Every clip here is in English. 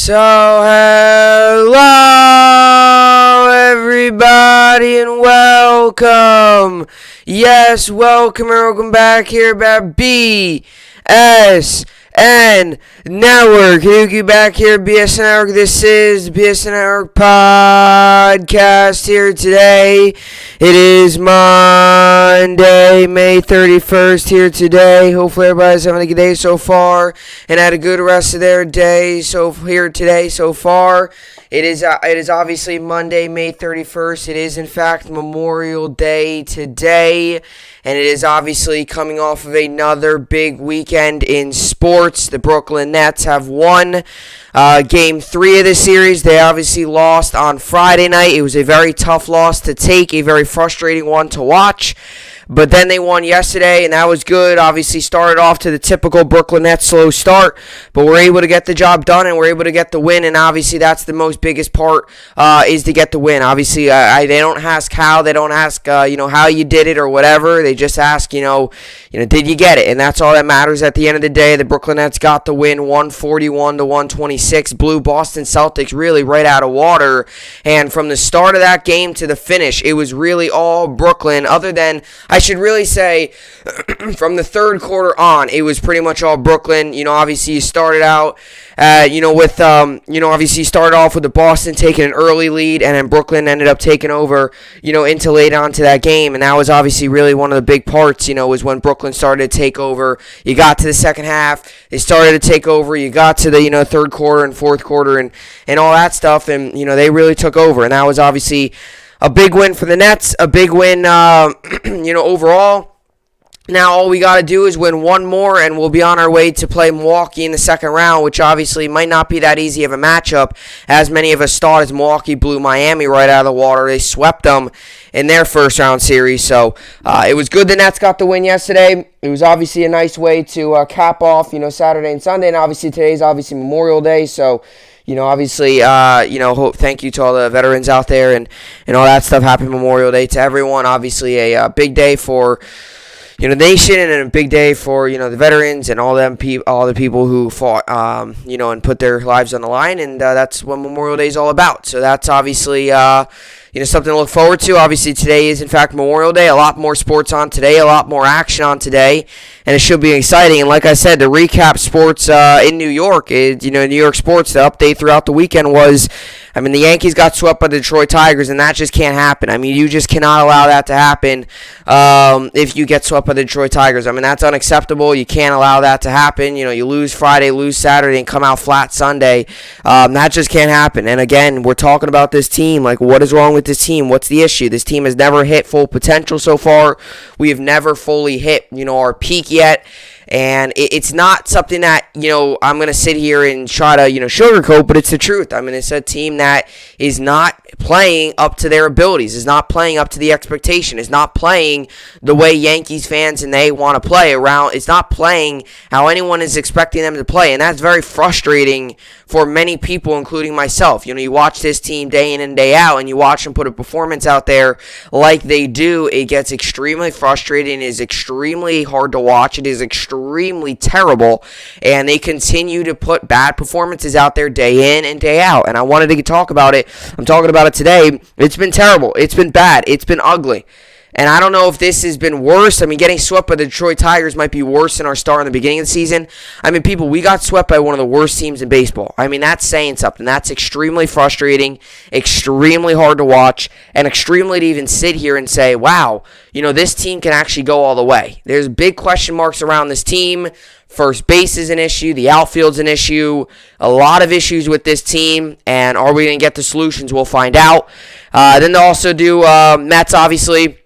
So, hello everybody and welcome. Yes, welcome and welcome back here at BSN Network. You back here at BSN Network. This is the BSN Network podcast here today. It is Monday, May 31st here today. Hopefully everybody's having a good day so far and had a good rest of their day so far. It is obviously Monday, May 31st. It is, in fact, Memorial Day today. And it is obviously coming off of another big weekend in sports. The Brooklyn Nets have won Game 3 of the series. They obviously lost on Friday night. It was a very tough loss to take, a very frustrating one to watch. But then they won yesterday, and that was good. Obviously started off to the typical Brooklyn Nets slow start, but we're able to get the job done, and we're able to get the win, and obviously that's the most biggest part is to get the win. Obviously, they don't ask how. They don't ask, how you did it or whatever. They just ask, did you get it? And that's all that matters at the end of the day. The Brooklyn Nets got the win, 141-126, blew Boston Celtics really right out of water, and from the start of that game to the finish, it was really all Brooklyn, other than, I should really say, from the third quarter on, it was pretty much all Brooklyn. Obviously you started out, obviously you started off with the Boston taking an early lead, and then Brooklyn ended up taking over, into late on to that game, and that was obviously really one of the big parts, was when Brooklyn started to take over. You got to the second half, they started to take over, you got to the, third quarter and fourth quarter and all that stuff, and, they really took over, and that was obviously a big win for the Nets, a big win, overall. Now all we got to do is win one more, and we'll be on our way to play Milwaukee in the second round, which obviously might not be that easy of a matchup, as many of us thought, as Milwaukee blew Miami right out of the water. They swept them in their first round series, so it was good the Nets got the win yesterday. It was obviously a nice way to cap off, Saturday and Sunday, and obviously today's obviously Memorial Day, so obviously, thank you to all the veterans out there and all that stuff. Happy Memorial Day to everyone. Obviously, a big day for the nation, and a big day for the veterans and all the people who fought, and put their lives on the line. And that's what Memorial Day is all about. So that's obviously something to look forward to. Obviously, today is, in fact, Memorial Day. A lot more sports on today, a lot more action on today, and it should be exciting. And like I said, to recap sports in New York, New York sports, the update throughout the weekend was, the Yankees got swept by the Detroit Tigers, and that just can't happen. You just cannot allow that to happen if you get swept by the Detroit Tigers. That's unacceptable. You can't allow that to happen. You lose Friday, lose Saturday, and come out flat Sunday. That just can't happen. And again, we're talking about this team. Like, what is wrong with this team? What's the issue? This team has never hit full potential so far. We have never fully hit, our peak yet. And it's not something that, I'm going to sit here and try to, sugarcoat, but it's the truth. It's a team that is not playing up to their abilities, is not playing up to the expectation, is not playing the way Yankees fans and they want to play around. It's not playing how anyone is expecting them to play, and that's very frustrating for many people, including myself. You watch this team day in and day out, and you watch them put a performance out there like they do. It gets extremely frustrating. It is extremely hard to watch. It is extremely terrible, and they continue to put bad performances out there day in and day out, and I wanted to talk about it. I'm talking about it today. It's been terrible. It's been bad. It's been ugly. And I don't know if this has been worse. Getting swept by the Detroit Tigers might be worse than our start in the beginning of the season. People, we got swept by one of the worst teams in baseball. That's saying something. That's extremely frustrating, extremely hard to watch, and extremely to even sit here and say, wow, this team can actually go all the way. There's big question marks around this team. First base is an issue. The outfield's an issue. A lot of issues with this team. And are we going to get the solutions? We'll find out. Then they'll also do Mets, obviously.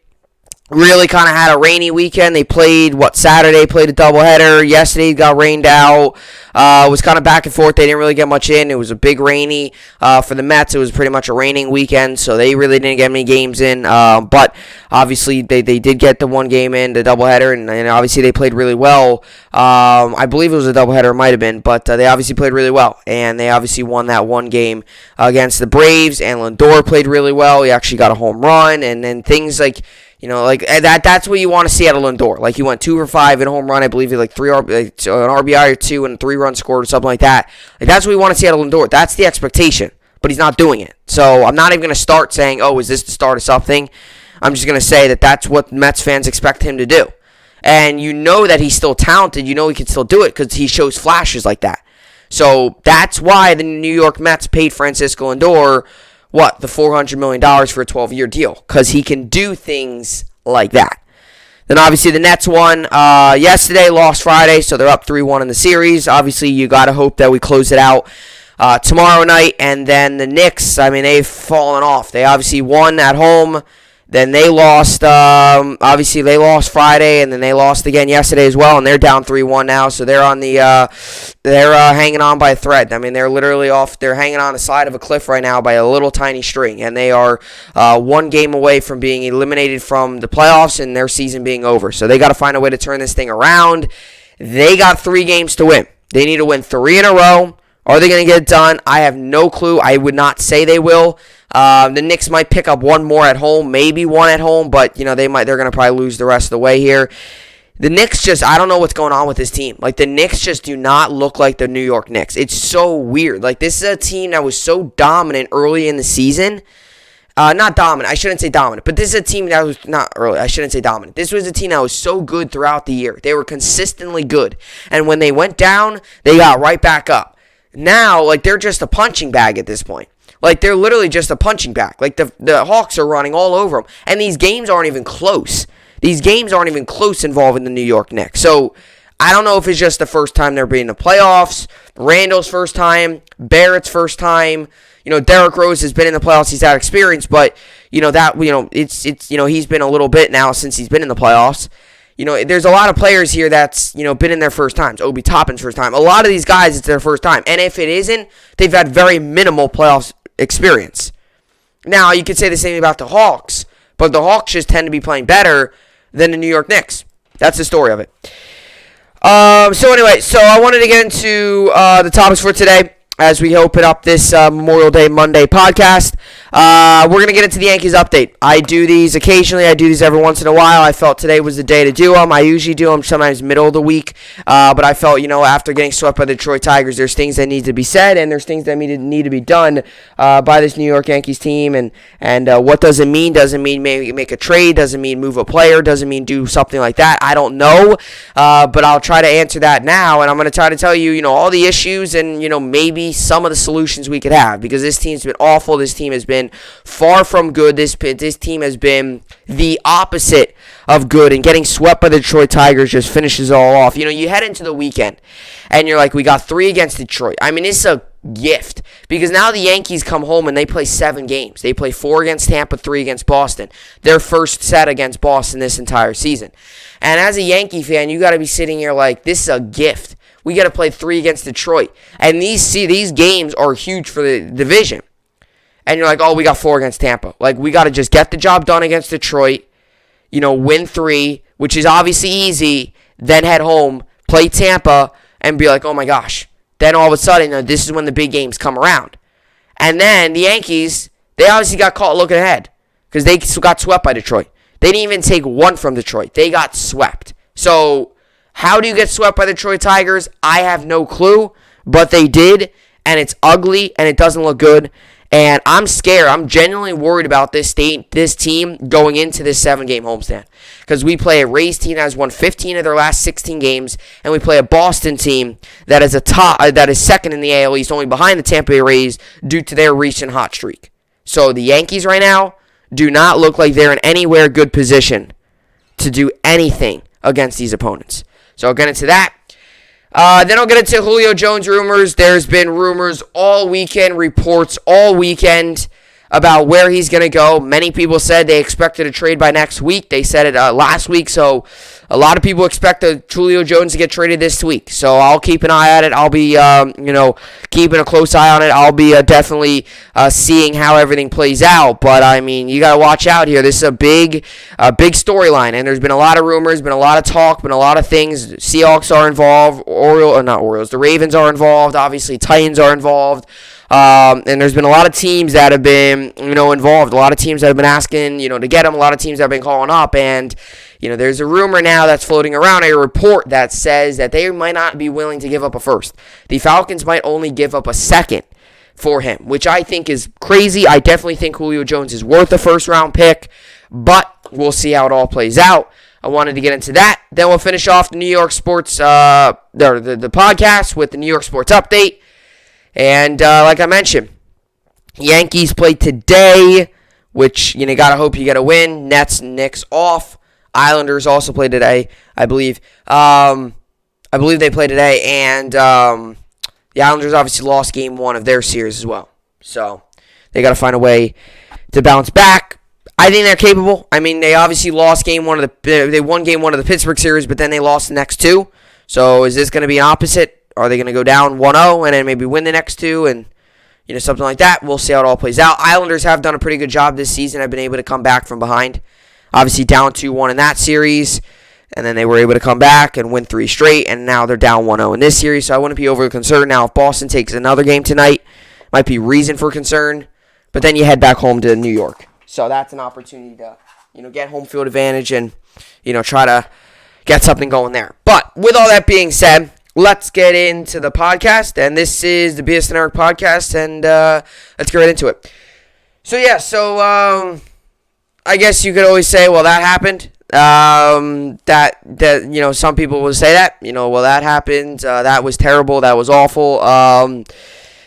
Really kind of had a rainy weekend. They played, Saturday, played a doubleheader. Yesterday got rained out. It was kind of back and forth. They didn't really get much in. It was a big rainy for the Mets. It was pretty much a raining weekend, so they really didn't get many games in. But obviously, they did get the one game in, the doubleheader, and obviously they played really well. I believe it was a doubleheader. It might have been, but they obviously played really well, and they obviously won that one game against the Braves, and Lindor played really well. He actually got a home run, and then things like Like that's what you want to see out of Lindor. Like he went 2 for 5 in home run. I believe he like an RBI or 2 and 3 runs scored or something like that. Like that's what we want to see out of Lindor. That's the expectation, but he's not doing it. So I'm not even going to start saying, oh, is this the start of something? I'm just going to say that that's what Mets fans expect him to do. And you know that he's still talented. You know he can still do it because he shows flashes like that. So that's why the New York Mets paid Francisco Lindor, the $400 million for a 12-year deal, because he can do things like that. Then obviously the Nets won yesterday, lost Friday, so they're up 3-1 in the series. Obviously you got to hope that we close it out tomorrow night. And then the Knicks, they've fallen off. They obviously won at home. Then they lost, obviously they lost Friday, and then they lost again yesterday as well, and they're down 3-1 now, so they're on they're hanging on by a thread. They're literally they're hanging on the side of a cliff right now by a little tiny string, and they are one game away from being eliminated from the playoffs and their season being over. So they got to find a way to turn this thing around. They got 3 games to win. They need to win 3 in a row. Are they going to get it done? I have no clue. I would not say they will. The Knicks might pick up 1 more at home, maybe 1 at home, but they're going to probably lose the rest of the way here. The Knicks I don't know what's going on with this team. Like, the Knicks just do not look like the New York Knicks. It's so weird. Like, this is a team that was so dominant early in the season. Not dominant. I shouldn't say dominant, but this is a team that was not early. I shouldn't say dominant. This was a team that was so good throughout the year. They were consistently good. And when they went down, they got right back up. Now, they're just a punching bag at this point. They're literally just a punching bag. The Hawks are running all over them. And these games aren't even close. These games aren't even close involving the New York Knicks. So, I don't know if it's just the first time they're being in the playoffs, Randall's first time, Barrett's first time. Derrick Rose has been in the playoffs. He's had experience, but, he's been a little bit now since he's been in the playoffs. There's a lot of players here that's, been in their first times. Obi Toppin's first time. A lot of these guys, it's their first time. And if it isn't, they've had very minimal playoffs experience. Now, you could say the same about the Hawks, but the Hawks just tend to be playing better than the New York Knicks. That's the story of it. So I wanted to get into the topics for today as we open up this Memorial Day Monday podcast. We're going to get into the Yankees update. I do these occasionally. I do these every once in a while. I felt today was the day to do them. I usually do them sometimes middle of the week. But I felt, after getting swept by the Detroit Tigers, there's things that need to be said and there's things that need to be done by this New York Yankees team. And what does it mean? Does it mean maybe make a trade? Does it mean move a player? Does it mean do something like that? I don't know. But I'll try to answer that now. And I'm going to try to tell you, all the issues and, maybe some of the solutions we could have, because this team's been awful. This team has been far from good. This team has been the opposite of good, and getting swept by the Detroit Tigers just finishes it all off. You head into the weekend and you're like, we got 3 against Detroit. It's a gift, because now the Yankees come home and they play 7 games. They play 4 against Tampa, 3 against Boston. Their first set against Boston this entire season. And as a Yankee fan, you got to be sitting here like, this is a gift. We got to play 3 against Detroit. And these games are huge for the division. And you're like, oh, we got 4 against Tampa. We got to just get the job done against Detroit, win 3, which is obviously easy, then head home, play Tampa, and be like, oh my gosh. Then all of a sudden, this is when the big games come around. And then the Yankees, they obviously got caught looking ahead because they got swept by Detroit. They didn't even take 1 from Detroit. They got swept. So, how do you get swept by the Detroit Tigers? I have no clue, but they did, and it's ugly, and it doesn't look good. And I'm scared. I'm genuinely worried about this team going into this 7-game homestand. Because we play a Rays team that has won 15 of their last 16 games, and we play a Boston team that is second in the AL East, only behind the Tampa Bay Rays due to their recent hot streak. So the Yankees right now do not look like they're in anywhere good position to do anything against these opponents. So I'll get into that. Then I'll get into Julio Jones rumors. There's been rumors all weekend, reports all weekend about where he's going to go. Many people said they expected a trade by next week. They said it last week, so a lot of people expect Julio Jones to get traded this week. So I'll keep an eye at it. I'll be, keeping a close eye on it. I'll be definitely seeing how everything plays out. But, you got to watch out here. This is a big storyline, and there's been a lot of rumors, been a lot of talk, been a lot of things. Seahawks are involved. The Ravens are involved. Obviously, Titans are involved. And there's been a lot of teams that have been, involved. A lot of teams that have been asking, to get him. A lot of teams that have been calling up. And, there's a rumor now that's floating around, a report that says that they might not be willing to give up a first. The Falcons might only give up a second for him, which I think is crazy. I definitely think Julio Jones is worth a first-round pick, but we'll see how it all plays out. I wanted to get into that. Then we'll finish off the New York Sports, the podcast with the New York Sports Update. And like I mentioned, Yankees played today, which, got to hope you get a win. Nets, Knicks off. Islanders also played today, I believe. I believe they played today, and the Islanders obviously lost game 1 of their series as well. So they got to find a way to bounce back. I think they're capable. I mean, they obviously lost game 1 they won game 1 of the Pittsburgh series, but then they lost the next 2. So is this going to be an opposite? Are they going to go down 1-0 and then maybe win the next 2 and something like that? We'll see how it all plays out. Islanders have done a pretty good job this season. Have been able to come back from behind. Obviously down 2-1 in that series, and then they were able to come back and win 3 straight, and now they're down 1-0 in this series, so I wouldn't be overly concerned. Now, if Boston takes another game tonight, might be reason for concern, but then you head back home to New York. So that's an opportunity to, get home field advantage and, try to get something going there. But with all that being said, let's get into the podcast, and this is the BSN podcast, and let's get right into it. I guess you could always say, well, that happened. Some people will say that. Well, that happened. That was terrible. That was awful. I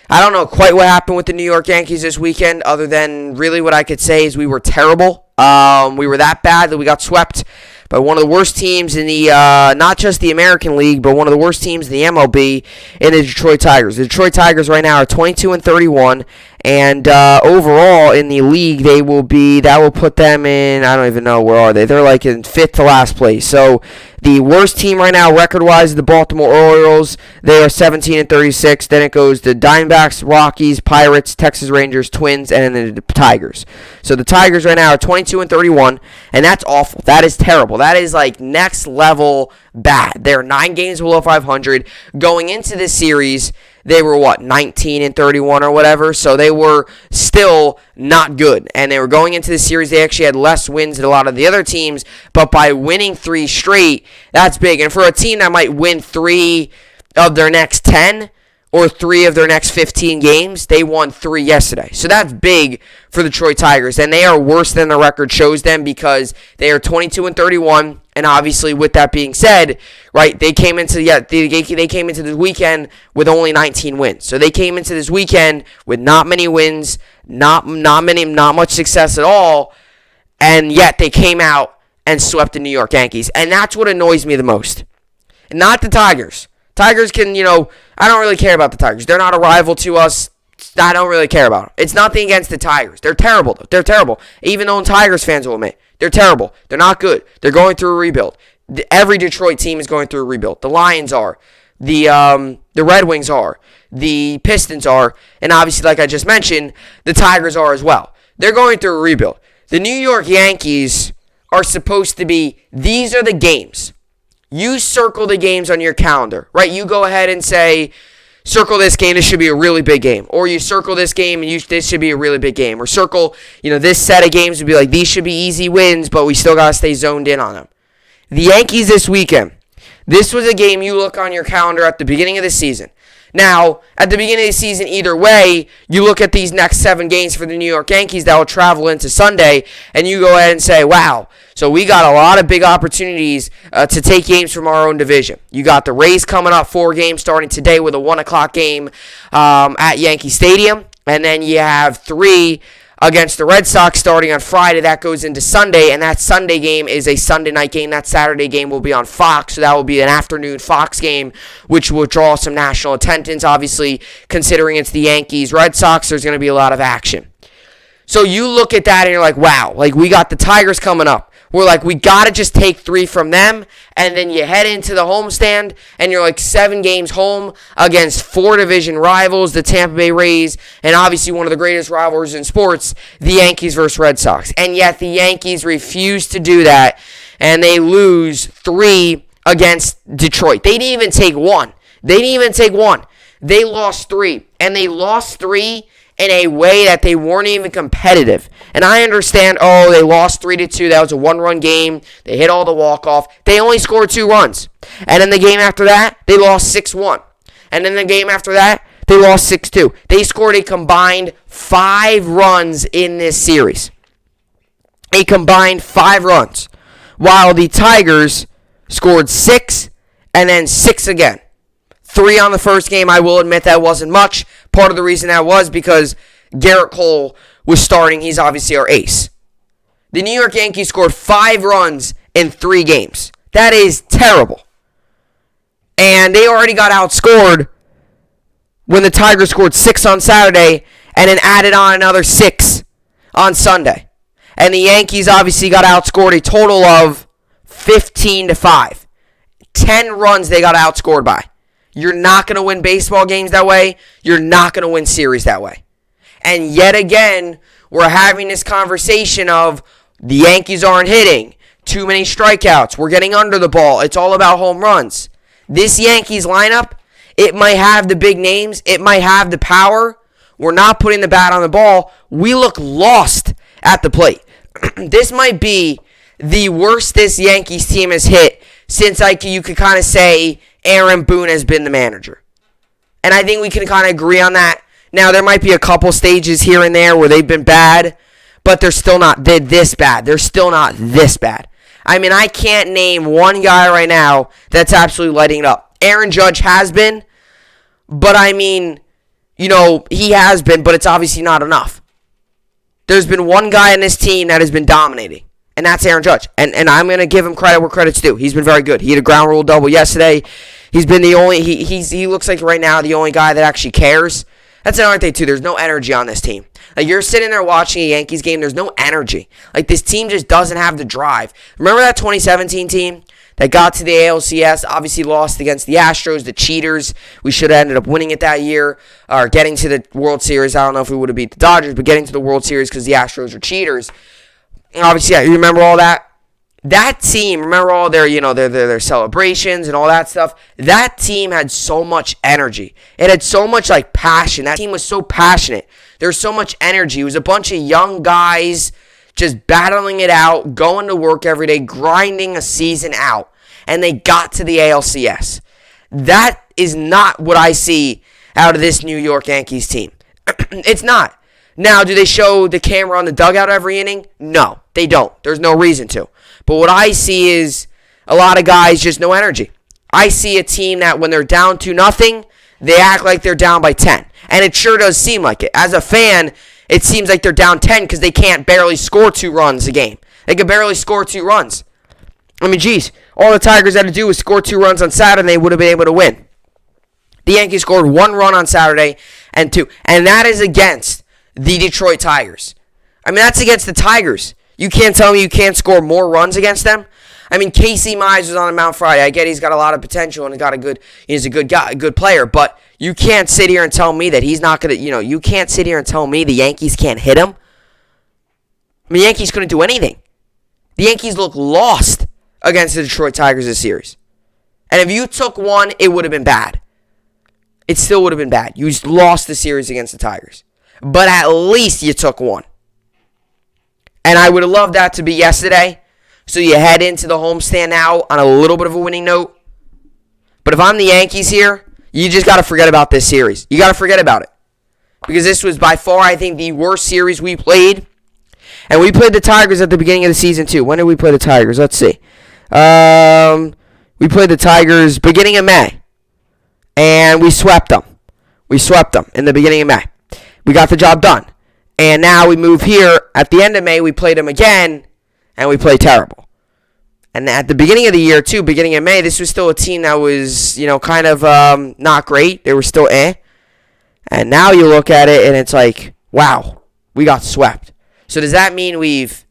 don't know quite what happened with the New York Yankees this weekend, other than really what I could say is we were terrible. We were that bad that we got swept by one of the worst teams in the, not just the American League, but one of the worst teams in the MLB, in the Detroit Tigers. The Detroit Tigers right now are 22-31, and overall in the league, that will put them in, I don't even know, where are they? They're like in 5th to last place. So the worst team right now, record-wise, is the Baltimore Orioles. They are 17-36. Then it goes to Diamondbacks, Rockies, Pirates, Texas Rangers, Twins, and then the Tigers. So the Tigers right now are 22-31, and that's awful. That is terrible. That is like next level bad. They're 9 games below 500. Going into this series, they were 19-31 or whatever, so they were still not good. And they were going into the series, they actually had less wins than a lot of the other teams, but by winning 3 straight, that's big. And for a team that might win 3 of their next 10 or 3 of their next 15 games, they won 3 yesterday. So that's big for the Detroit Tigers, and they are worse than the record shows them because they are 22-31. And obviously, with that being said, right, they came into this weekend with only 19 wins. So they came into this weekend with not many wins, not much success at all, and yet they came out and swept the New York Yankees. And that's what annoys me the most. Not the Tigers. Tigers can, I don't really care about the Tigers. They're not a rival to us. I don't really care about them. It's nothing against the Tigers. They're terrible, though. They're terrible. Even though Tigers fans will admit, they're terrible. They're not good. They're going through a rebuild. Every Detroit team is going through a rebuild. The Lions are. The Red Wings are. The Pistons are. And obviously, like I just mentioned, the Tigers are as well. They're going through a rebuild. The New York Yankees are supposed to be, these are the games. You circle the games on your calendar, right? You go ahead and say, circle this game, this should be a really big game. Or you circle this game, and this should be a really big game. Or circle, this set of games would be like, these should be easy wins, but we still got to stay zoned in on them. The Yankees this weekend, this was a game you look on your calendar at the beginning of the season. Now, at the beginning of the season, either way, you look at these next 7 games for the New York Yankees that will travel into Sunday, and you go ahead and say, wow, so we got a lot of big opportunities to take games from our own division. You got the Rays coming up, 4 games starting today with a 1 o'clock game at Yankee Stadium, and then you have 3 against the Red Sox starting on Friday. That goes into Sunday, and that Sunday game is a Sunday night game. That Saturday game will be on Fox, so that will be an afternoon Fox game, which will draw some national attendance. Obviously, considering it's the Yankees, Red Sox, there's going to be a lot of action. So you look at that and you're like, wow, like we got the Tigers coming up. We're like, we got to just take 3 from them, and then you head into the homestand, and you're like 7 games home against 4 division rivals, the Tampa Bay Rays, and obviously one of the greatest rivalries in sports, the Yankees versus Red Sox. And yet the Yankees refuse to do that, and they lose 3 against Detroit. They didn't even take 1. They lost 3. And they lost 3 in a way that they weren't even competitive. And I understand, they lost 3-2. That was a 1-run game. They hit all the walk-off. They only scored 2 runs. And in the game after that, they lost 6-1. And in the game after that, they lost 6-2. They scored a combined 5 runs in this series. A combined 5 runs. While the Tigers scored 6 and then 6 again. 3 on the first game. I will admit that wasn't much. Part of the reason that was because Garrett Cole was starting. He's obviously our ace. The New York Yankees scored 5 runs in 3 games. That is terrible. And they already got outscored when the Tigers scored 6 on Saturday and then added on another 6 on Sunday. And the Yankees obviously got outscored a total of 15-5. 10 runs they got outscored by. You're not going to win baseball games that way. You're not going to win series that way. And yet again, we're having this conversation of the Yankees aren't hitting. Too many strikeouts. We're getting under the ball. It's all about home runs. This Yankees lineup, it might have the big names. It might have the power. We're not putting the bat on the ball. We look lost at the plate. This might be the worst this Yankees team has hit since you could kind of say Aaron Boone has been the manager. And I think we can kind of agree on that. Now, there might be a couple stages here and there where they've been bad, but they're still not this bad. They're still not this bad. I mean, I can't name one guy right now that's absolutely lighting it up. Aaron Judge has been, but I mean, he has been, but it's obviously not enough. There's been one guy in this team that has been dominating, and that's Aaron Judge. And I'm going to give him credit where credit's due. He's been very good. He had a ground rule double yesterday. He's been the only, he looks like right now the only guy that actually cares. That's another thing, too. There's no energy on this team. You're sitting there watching a Yankees game. There's no energy. This team just doesn't have the drive. Remember that 2017 team that got to the ALCS, obviously lost against the Astros, the cheaters. We should have ended up winning it that year, or getting to the World Series. I don't know if we would have beat the Dodgers, but getting to the World Series because the Astros are cheaters. Obviously, you remember all that? That team, remember all their celebrations and all that stuff? That team had so much energy. It had so much passion. That team was so passionate. There was so much energy. It was a bunch of young guys just battling it out, going to work every day, grinding a season out. And they got to the ALCS. That is not what I see out of this New York Yankees team. It's not. Now, do they show the camera on the dugout every inning? No, they don't. There's no reason to. But what I see is a lot of guys just no energy. I see a team that when they're down 2-0, they act like they're down by 10. And it sure does seem like it. As a fan, it seems like they're down 10 because they can't barely score 2 runs a game. They can barely score 2 runs. I mean, geez, all the Tigers had to do was score 2 runs on Saturday and they would have been able to win. The Yankees scored 1 run on Saturday and 2. And that is against the Detroit Tigers. I mean, that's against the Tigers. You can't tell me you can't score more runs against them. I mean, Casey Mize was on the mound Friday. I get he's got a lot of potential and he's a good guy, a good player. But you can't sit here and tell me that he's not going to, you can't sit here and tell me the Yankees can't hit him. I mean, the Yankees couldn't do anything. The Yankees look lost against the Detroit Tigers this series. And if you took one, it would have been bad. It still would have been bad. You lost the series against the Tigers. But at least you took one. And I would have loved that to be yesterday. So you head into the homestand now on a little bit of a winning note. But if I'm the Yankees here, you just got to forget about this series. You got to forget about it. Because this was by far, I think, the worst series we played. And we played the Tigers at the beginning of the season, too. When did we play the Tigers? Let's see. We played the Tigers beginning of May. And we swept them. We swept them in the beginning of May. We got the job done. And now we move here. At the end of May, we played them again. And we played terrible. And at the beginning of the year, too, beginning of May, this was still a team that was, kind of not great. They were still eh. And now you look at it, and it's like, wow, we got swept. So does that mean we've,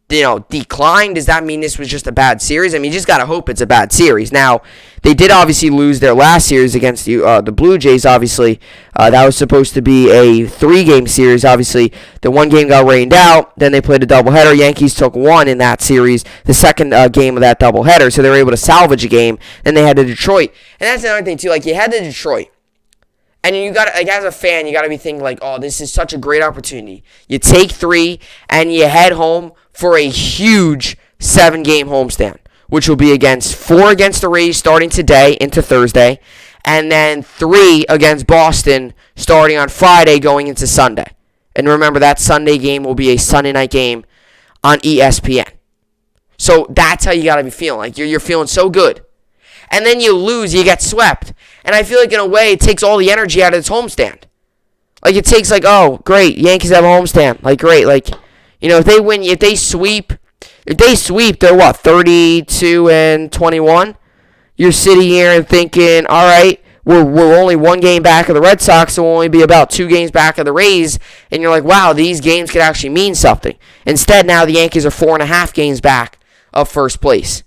declined? Does that mean this was just a bad series? I mean, you just got to hope it's a bad series. Now, they did obviously lose their last series against the Blue Jays, obviously. That was supposed to be a 3-game series, obviously. The one game got rained out. Then they played a doubleheader. Yankees took one in that series, the second game of that doubleheader. So they were able to salvage a game. Then they had to Detroit. And that's another thing, too. You had to Detroit. And you got, like, as a fan, you got to be thinking, like, oh, this is such a great opportunity. You take 3 and you head home for a huge 7-game homestand, which will be 4 against the Rays starting today into Thursday, and then 3 against Boston starting on Friday going into Sunday. And remember, that Sunday game will be a Sunday night game on ESPN. So that's how you got to be feeling. Like, you're feeling so good. And then you lose, you get swept. And I feel like, in a way, it takes all the energy out of this homestand. Like, it takes, like, oh, great, Yankees have a homestand. Like, great. Like, you know, if they win, if they sweep, they're what, 32-21? You're sitting here and thinking, all right, we're only 1 game back of the Red Sox, so we'll only be about 2 games back of the Rays. And you're like, wow, these games could actually mean something. Instead, now the Yankees are 4.5 games back of first place.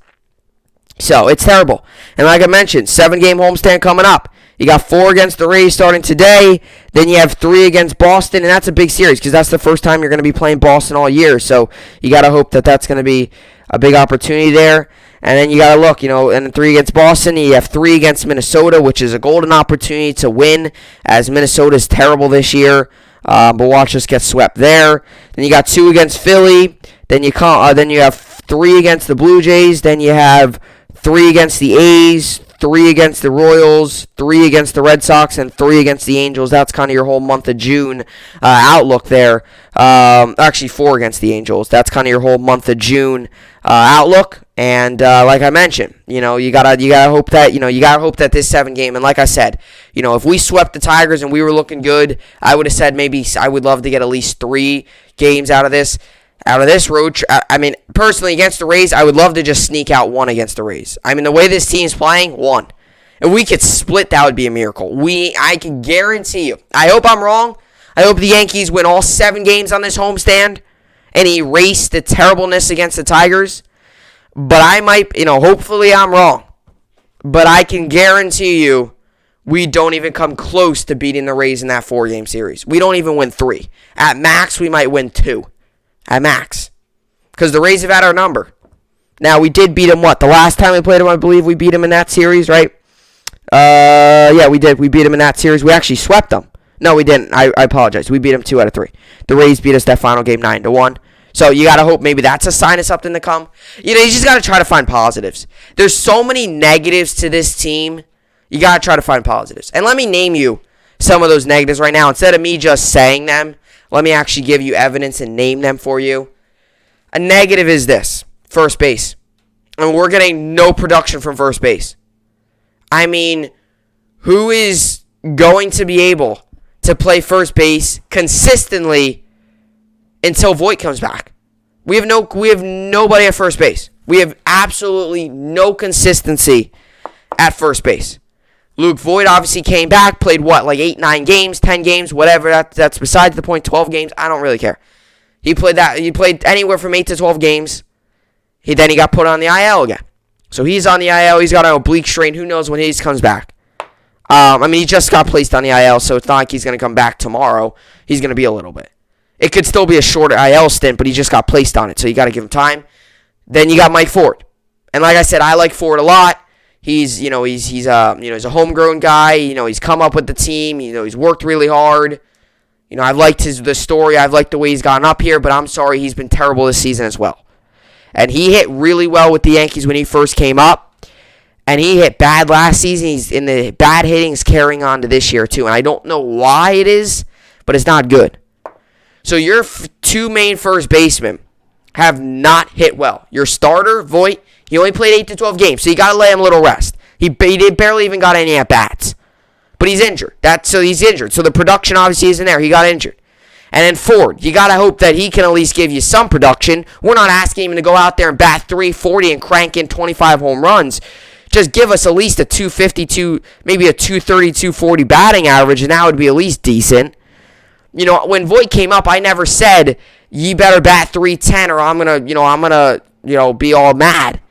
So, it's terrible. And like I mentioned, 7-game homestand coming up. You got 4 against the Rays starting today. Then you have 3 against Boston, and that's a big series because that's the first time you're going to be playing Boston all year. So, you got to hope that that's going to be a big opportunity there. And then you got to look, and then 3 against Boston. You have 3 against Minnesota, which is a golden opportunity to win, as Minnesota's terrible this year. But watch us get swept there. Then you got 2 against Philly. Then you have 3 against the Blue Jays. Then you have 3 against the A's, 3 against the Royals, 3 against the Red Sox, and 3 against the Angels. That's kind of your whole month of June outlook there. Actually, 4 against the Angels. That's kind of your whole month of June outlook. And like I mentioned, you gotta hope that this 7-game. And like I said, if we swept the Tigers and we were looking good, I would have said maybe I would love to get at least 3 games out of this road. I mean, personally, against the Rays, I would love to just sneak out 1 against the Rays. I mean, the way this team's playing, 1. If we could split, that would be a miracle. I can guarantee you. I hope I'm wrong. I hope the Yankees win all 7 games on this homestand and erase the terribleness against the Tigers. But I might, hopefully I'm wrong. But I can guarantee you we don't even come close to beating the Rays in that 4-game series. We don't even win 3. At max, we might win 2. At max. Because the Rays have had our number. Now, we did beat them, the last time we played them, I believe we beat them in that series, right? Yeah, we did. We beat them in that series. We actually swept them. No, we didn't. I apologize. We beat them 2 out of 3. The Rays beat us that final game 9-1. So you got to hope maybe that's a sign of something to come. You just got to try to find positives. There's so many negatives to this team. You got to try to find positives. And let me name you some of those negatives right now. Instead of me just saying them, let me actually give you evidence and name them for you. A negative is this: first base. And we're getting no production from first base. I mean, who is going to be able to play first base consistently until Voit comes back? We have nobody at first base. We have absolutely no consistency at first base. Luke Voit obviously came back, played 8, 9 games, 10 games, whatever. That's besides the point. 12 games, I don't really care. He played anywhere from 8 to 12 games. Then he got put on the IL again. So he's on the IL. He's got an oblique strain. Who knows when he comes back? He just got placed on the IL, so it's not like he's going to come back tomorrow. He's going to be a little bit. It could still be a short IL stint, but he just got placed on it, so you got to give him time. Then you got Mike Ford. And like I said, I like Ford a lot. He's a homegrown guy. He's come up with the team. He's worked really hard. I've liked the story. I've liked the way he's gotten up here, but I'm sorry, he's been terrible this season as well. And he hit really well with the Yankees when he first came up. And he hit bad last season. He's in the bad hittings carrying on to this year too. And I don't know why it is, but it's not good. So your 2 main first basemen have not hit well. Your starter, Voit, he only played 8 to 12 games, so you got to lay him a little rest. He barely even got any at-bats. But he's injured. He's injured. So the production obviously isn't there. He got injured. And then Ford, you got to hope that he can at least give you some production. We're not asking him to go out there and bat .340 and crank in 25 home runs. Just give us at least a 252, maybe a 230, 240 batting average, and that would be at least decent. When Voit came up, I never said, you better bat .310 or I'm gonna be all mad.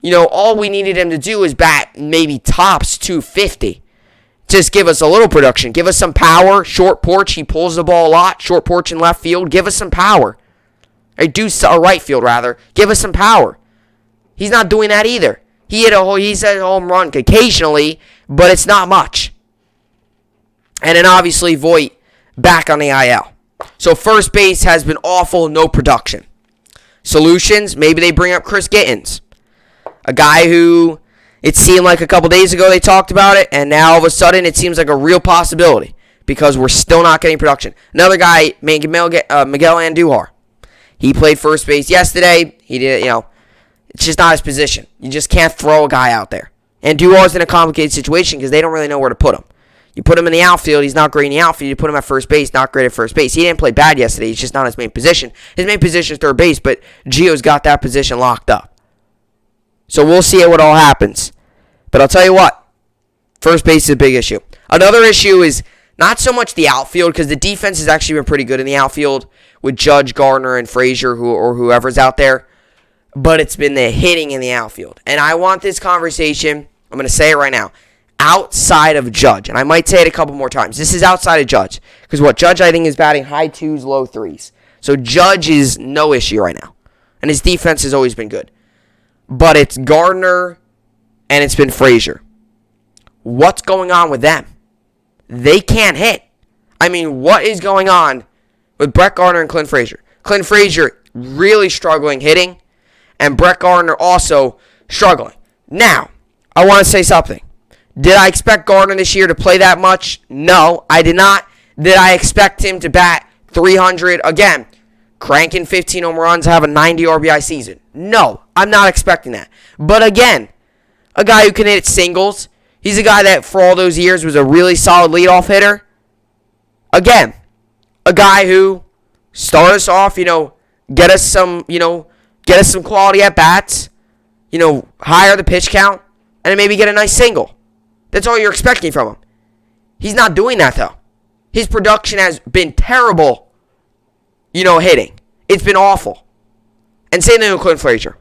All we needed him to do is bat maybe tops 250. Just give us a little production. Give us some power. Short porch. He pulls the ball a lot. Short porch in left field. Give us some power. Or right field, rather. Give us some power. He's not doing that either. He's a home run occasionally, but it's not much. And then obviously Voit back on the IL. So first base has been awful, no production. Solutions, maybe they bring up Chris Gittens, a guy who it seemed like a couple days ago they talked about it, and now all of a sudden it seems like a real possibility because we're still not getting production. Another guy, Miguel Andujar. He played first base yesterday. He did, it's just not his position. You just can't throw a guy out there. Andujar's in a complicated situation because they don't really know where to put him. You put him in the outfield, he's not great in the outfield. You put him at first base, not great at first base. He didn't play bad yesterday. He's just not his main position. His main position is third base, but Gio's got that position locked up. So we'll see what all happens. But I'll tell you what, first base is a big issue. Another issue is not so much the outfield, because the defense has actually been pretty good in the outfield with Judge, Gardner, and Frazier, or whoever's out there. But it's been the hitting in the outfield. And I want this conversation, I'm going to say it right now, outside of Judge. And I might say it a couple more times. This is outside of Judge. Because Judge, I think, is batting high twos, low threes. So Judge is no issue right now. And his defense has always been good. But it's Gardner and it's been Frazier. What's going on with them? They can't hit. I mean, what is going on with Brett Gardner and Clint Frazier? Clint Frazier really struggling hitting, and Brett Gardner also struggling. Now, I want to say something. Did I expect Gardner this year to play that much? No, I did not. Did I expect him to bat 300 again, cranking 15 home runs, have a 90 RBI season? No, I'm not expecting that. But again, a guy who can hit singles. He's a guy that for all those years was a really solid leadoff hitter. Again, a guy who start us off, get us some quality at bats, higher the pitch count, and maybe get a nice single. That's all you're expecting from him. He's not doing that though. His production has been terrible, hitting. It's been awful. And same thing with Clint Frazier.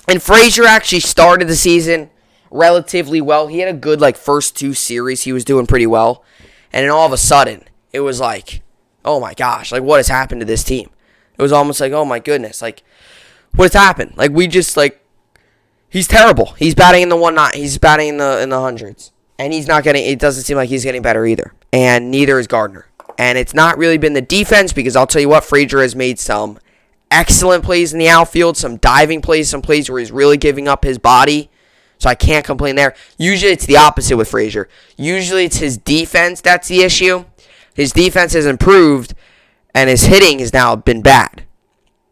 And Frazier actually started the season relatively well. He had a good first two series. He was doing pretty well. And then all of a sudden, it was like, oh my gosh, what has happened to this team? It was almost like, oh my goodness, what's happened? He's terrible. He's batting in the he's batting in the hundreds. And it doesn't seem like he's getting better either. And neither is Gardner. And it's not really been the defense, because I'll tell you what, Frazier has made some excellent plays in the outfield, some diving plays, some plays where he's really giving up his body. So I can't complain there. Usually it's the opposite with Frazier. Usually it's his defense that's the issue. His defense has improved, and his hitting has now been bad.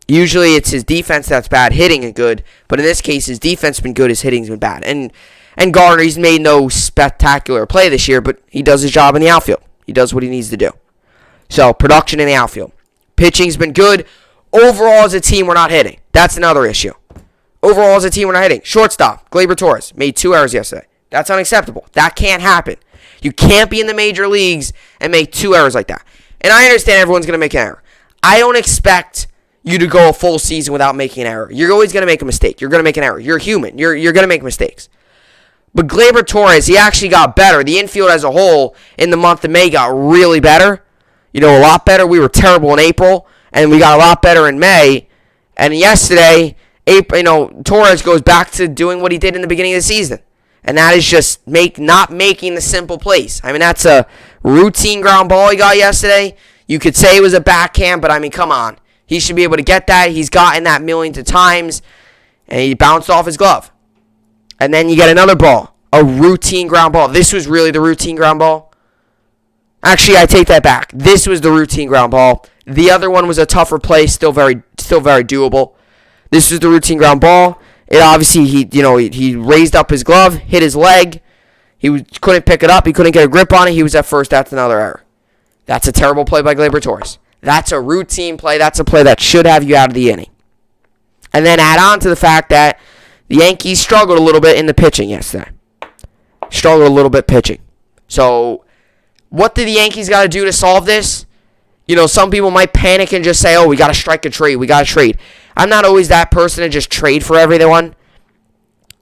Usually it's his defense that's bad, hitting is good. But in this case, his defense has been good, his hitting's been bad. And Gardner, he's made no spectacular play this year, but he does his job in the outfield. He does what he needs to do. So, production in the outfield. Pitching's been good. Overall, as a team, we're not hitting. That's another issue. Overall, as a team, we're not hitting. Shortstop, Gleyber Torres, made 2 errors yesterday. That's unacceptable. That can't happen. You can't be in the major leagues and make 2 errors like that. And I understand everyone's going to make an error. I don't expect you to go a full season without making an error. You're always going to make a mistake. You're going to make an error. You're human. You're going to make mistakes. But Gleyber Torres, he actually got better. The infield as a whole in the month of May got really better. A lot better. We were terrible in April, and we got a lot better in May. And yesterday, Torres goes back to doing what he did in the beginning of the season. And that is just not making the simple plays. I mean, that's a routine ground ball he got yesterday. You could say it was a backhand, but come on. He should be able to get that. He's gotten that millions of times, and he bounced off his glove. And then you get another ball, a routine ground ball. This was really the routine ground ball. Actually, I take that back. This was the routine ground ball. The other one was a tougher play, still very doable. This was the routine ground ball. It obviously he raised up his glove, hit his leg. He couldn't pick it up. He couldn't get a grip on it. He was at first. That's another error. That's a terrible play by Gleyber Torres. That's a routine play. That's a play that should have you out of the inning. And then add on to the fact that the Yankees struggled a little bit in the pitching yesterday. Struggled a little bit pitching. So, what do the Yankees got to do to solve this? Some people might panic and just say, oh, we got to strike a trade. We got to trade. I'm not always that person to just trade for everyone.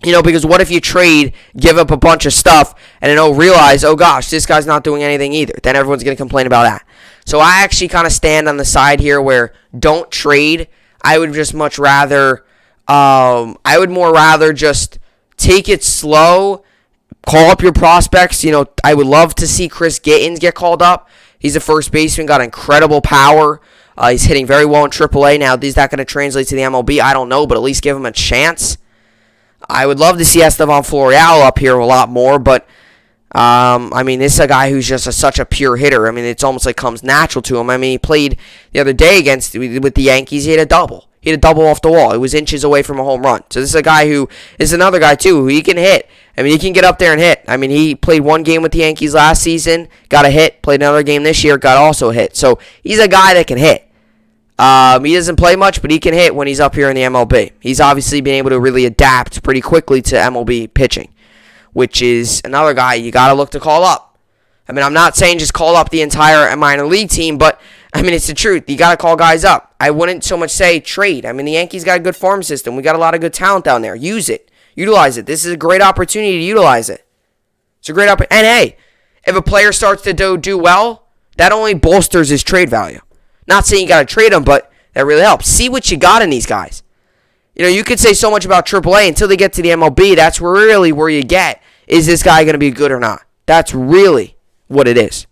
Because what if you trade, give up a bunch of stuff, and then realize, oh gosh, this guy's not doing anything either. Then everyone's going to complain about that. So I actually kind of stand on the side here where don't trade. I would just much rather, just take it slow, Call up your prospects. I would love to see Chris Gittens get called up. He's a first baseman, got incredible power. He's hitting very well in AAA. Now, is that going to translate to the MLB? I don't know, but at least give him a chance. I would love to see Estevan Florial up here a lot more, but this is a guy who's just such a pure hitter. It's almost like comes natural to him. He played the other day with the Yankees. He hit a double. He hit a double off the wall. It was inches away from a home run. So this is a guy who is another guy, too, who he can hit. He can get up there and hit. He played one game with the Yankees last season, got a hit. Played another game this year, got also a hit. So he's a guy that can hit. He doesn't play much, but he can hit when he's up here in the MLB. He's obviously been able to really adapt pretty quickly to MLB pitching, which is another guy you got to look to call up. I'm not saying just call up the entire minor league team, but, it's the truth. You got to call guys up. I wouldn't so much say trade. The Yankees got a good farm system. We got a lot of good talent down there. Use it. Utilize it. This is a great opportunity to utilize it. It's a great opportunity. And, hey, if a player starts to do well, that only bolsters his trade value. Not saying you got to trade him, but that really helps. See what you got in these guys. You could say so much about AAA until they get to the MLB. That's really where you get, is this guy going to be good or not? That's really what it is.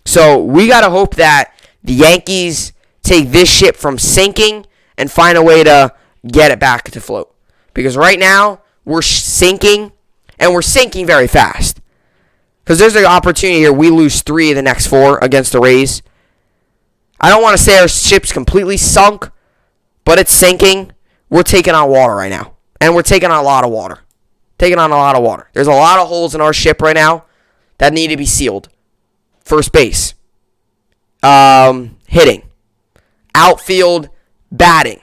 So we got to hope that the Yankees take this ship from sinking and find a way to get it back to float. Because right now, we're sinking, and we're sinking very fast. Because there's an opportunity here. We lose 3 of the next 4 against the Rays. I don't want to say our ship's completely sunk, but it's sinking. We're taking on water right now. And we're taking on a lot of water. There's a lot of holes in our ship right now that need to be sealed. First base. Hitting. Outfield. Batting.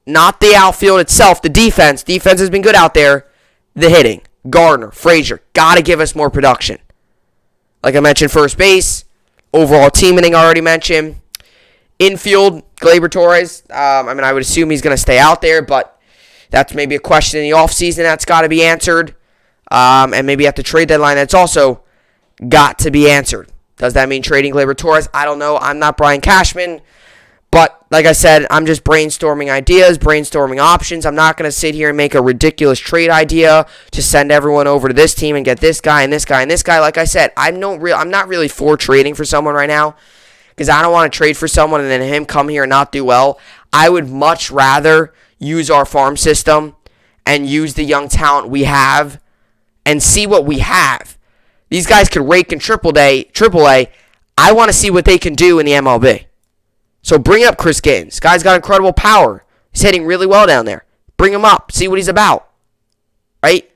Not the outfield itself. The defense. Defense has been good out there. The hitting. Gardner. Frazier. Got to give us more production. Like I mentioned, first base. Overall team hitting I already mentioned. Infield, Gleyber Torres, I would assume he's going to stay out there, but that's maybe a question in the offseason that's got to be answered. And maybe at the trade deadline that's also got to be answered. Does that mean trading Gleyber Torres? I don't know. I'm not Brian Cashman. But, like I said, I'm just brainstorming ideas, brainstorming options. I'm not going to sit here and make a ridiculous trade idea to send everyone over to this team and get this guy and this guy and this guy. Like I said, I'm not really for trading for someone right now. Because I don't want to trade for someone and then him come here and not do well. I would much rather use our farm system and use the young talent we have and see what we have. These guys could rake in AAA. I want to see what they can do in the MLB. So bring up Chris Gittens. Guy's got incredible power. He's hitting really well down there. Bring him up. See what he's about. Right?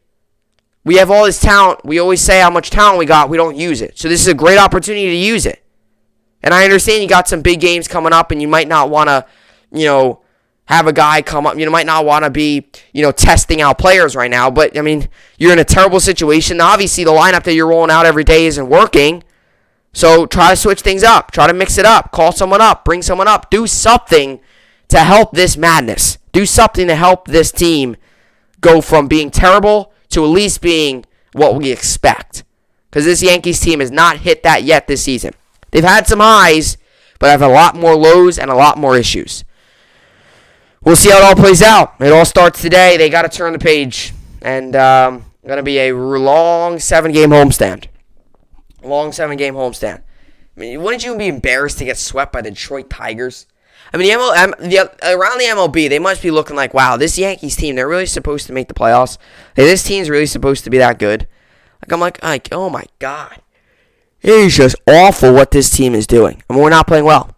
We have all this talent. We always say how much talent we got. We don't use it. So this is a great opportunity to use it. And I understand you got some big games coming up and you might not want to, have a guy come up. You might not want to be, testing out players right now. But, you're in a terrible situation. Obviously, the lineup that you're rolling out every day isn't working. So try to switch things up. Try to mix it up. Call someone up. Bring someone up. Do something to help this madness. Do something to help this team go from being terrible to at least being what we expect. Because this Yankees team has not hit that yet this season. They've had some highs, but have a lot more lows and a lot more issues. We'll see how it all plays out. It all starts today. They got to turn the page. And going to be a long 7-game homestand. Wouldn't you be embarrassed to get swept by the Detroit Tigers? Around the MLB, they must be looking like, wow, this Yankees team, they're really supposed to make the playoffs. This team's really supposed to be that good. I'm like, oh my God. It is just awful what this team is doing. We're not playing well.